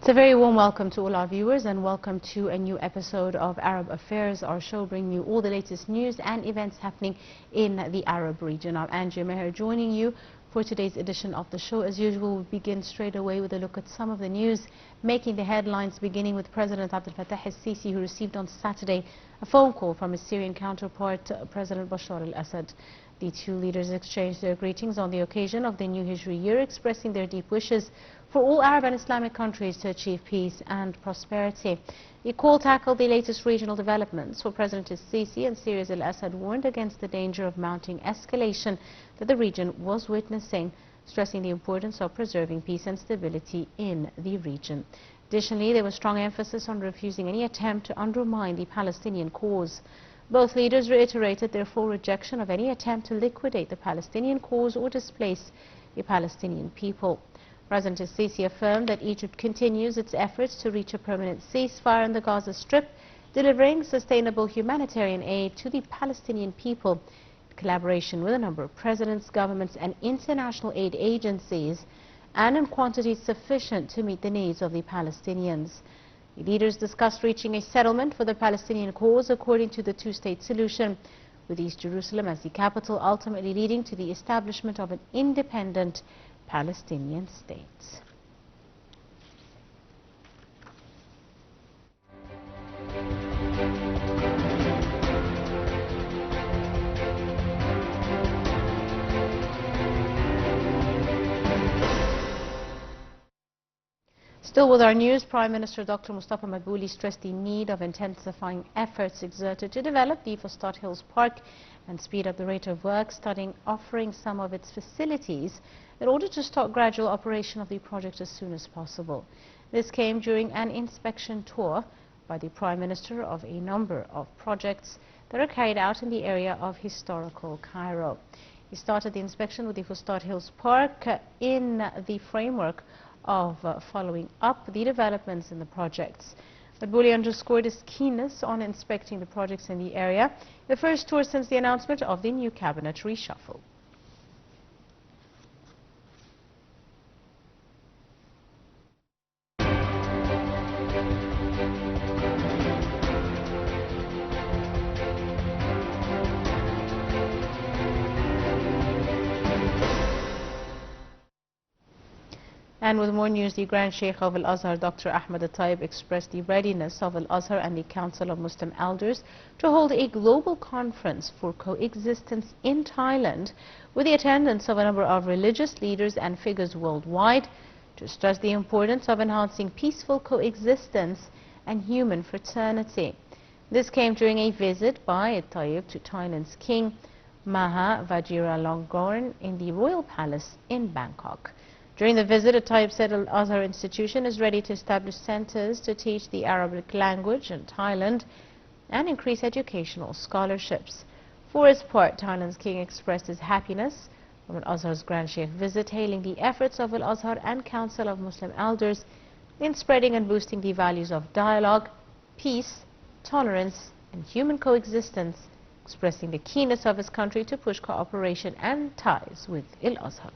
It's a very warm welcome to all our viewers and welcome to a new episode of Arab Affairs, our show bringing you all the latest news and events happening in the Arab region. I'm Angie Meher joining you for today's edition of the show. As usual, we begin straight away with a look at some of the news making the headlines, beginning with President Abdel Fattah al-Sisi, who received on Saturday a phone call from his Syrian counterpart, President Bashar al-Assad. The two leaders exchanged their greetings on the occasion of the new Hijri year, expressing their deep wishes for all Arab and Islamic countries to achieve peace and prosperity. The call tackled the latest regional developments, for President al-Sisi and Syria's al-Assad warned against the danger of mounting escalation that the region was witnessing, stressing the importance of preserving peace and stability in the region. Additionally, there was strong emphasis on refusing any attempt to undermine the Palestinian cause. Both leaders reiterated their full rejection of any attempt to liquidate the Palestinian cause or displace the Palestinian people. President al-Sisi affirmed that Egypt continues its efforts to reach a permanent ceasefire in the Gaza Strip, delivering sustainable humanitarian aid to the Palestinian people in collaboration with a number of presidents, governments and international aid agencies, and in quantities sufficient to meet the needs of the Palestinians. The leaders discussed reaching a settlement for the Palestinian cause according to the two-state solution, with East Jerusalem as the capital, ultimately leading to the establishment of an independent Palestinian state. Still with our news, Prime Minister Dr. Mustafa Madbouli stressed the need of intensifying efforts exerted to develop the Fustat Hills Park and speed up the rate of work, starting offering some of its facilities in order to start gradual operation of the project as soon as possible. This came during an inspection tour by the Prime Minister of a number of projects that are carried out in the area of historical Cairo. He started the inspection with the Fustat Hills Park in the framework of following up the developments in the projects. Madbouli underscored his keenness on inspecting the projects in the area, the first tour since the announcement of the new cabinet reshuffle. And with more news, the Grand Sheikh of Al-Azhar, Dr. Ahmed Al-Taib, expressed the readiness of Al-Azhar and the Council of Muslim Elders to hold a global conference for coexistence in Thailand with the attendance of a number of religious leaders and figures worldwide, to stress the importance of enhancing peaceful coexistence and human fraternity. This came during a visit by Al-Taib to Thailand's King Maha Vajiralongkorn in the Royal Palace in Bangkok. During the visit, Al-Taib said Al-Azhar institution is ready to establish centers to teach the Arabic language in Thailand and increase educational scholarships. For his part, Thailand's king expressed his happiness from Al-Azhar's Grand Sheikh visit, hailing the efforts of Al-Azhar and Council of Muslim Elders in spreading and boosting the values of dialogue, peace, tolerance and human coexistence, expressing the keenness of his country to push cooperation and ties with Al-Azhar.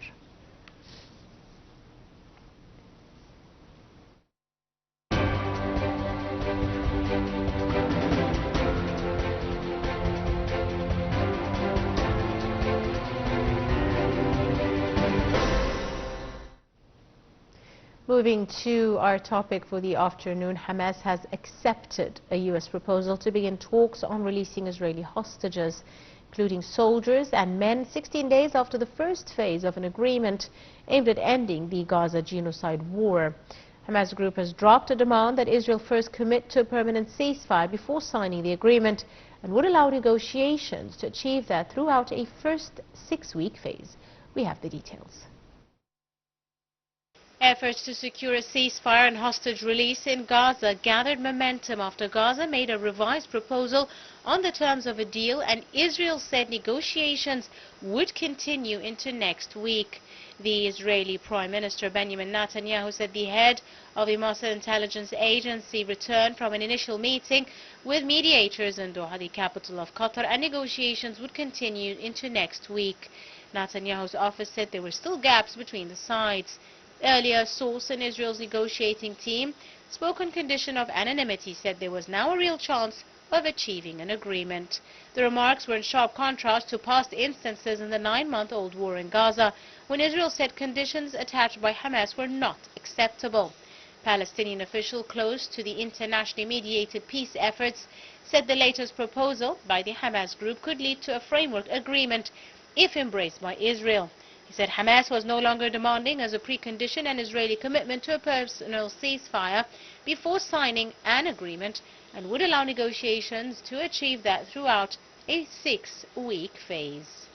Moving to our topic for the afternoon, Hamas has accepted a U.S. proposal to begin talks on releasing Israeli hostages, including soldiers and men, 16 days after the first phase of an agreement aimed at ending the Gaza genocide war. Hamas group has dropped a demand that Israel first commit to a permanent ceasefire before signing the agreement, and would allow negotiations to achieve that throughout a first 6-week phase. We have the details. Efforts to secure a ceasefire and hostage release in Gaza gathered momentum after Gaza made a revised proposal on the terms of a deal, and Israel said negotiations would continue into next week. The Israeli Prime Minister Benjamin Netanyahu said the head of the Mossad intelligence agency returned from an initial meeting with mediators in Doha, the capital of Qatar, and negotiations would continue into next week. Netanyahu's office said there were still gaps between the sides. Earlier, a source in Israel's negotiating team spoke on condition of anonymity, said there was now a real chance of achieving an agreement. The remarks were in sharp contrast to past instances in the 9-month-old war in Gaza, when Israel said conditions attached by Hamas were not acceptable. Palestinian official close to the internationally mediated peace efforts said the latest proposal by the Hamas group could lead to a framework agreement if embraced by Israel. He said Hamas was no longer demanding as a precondition an Israeli commitment to a personal ceasefire before signing an agreement and would allow negotiations to achieve that throughout a 6-week phase.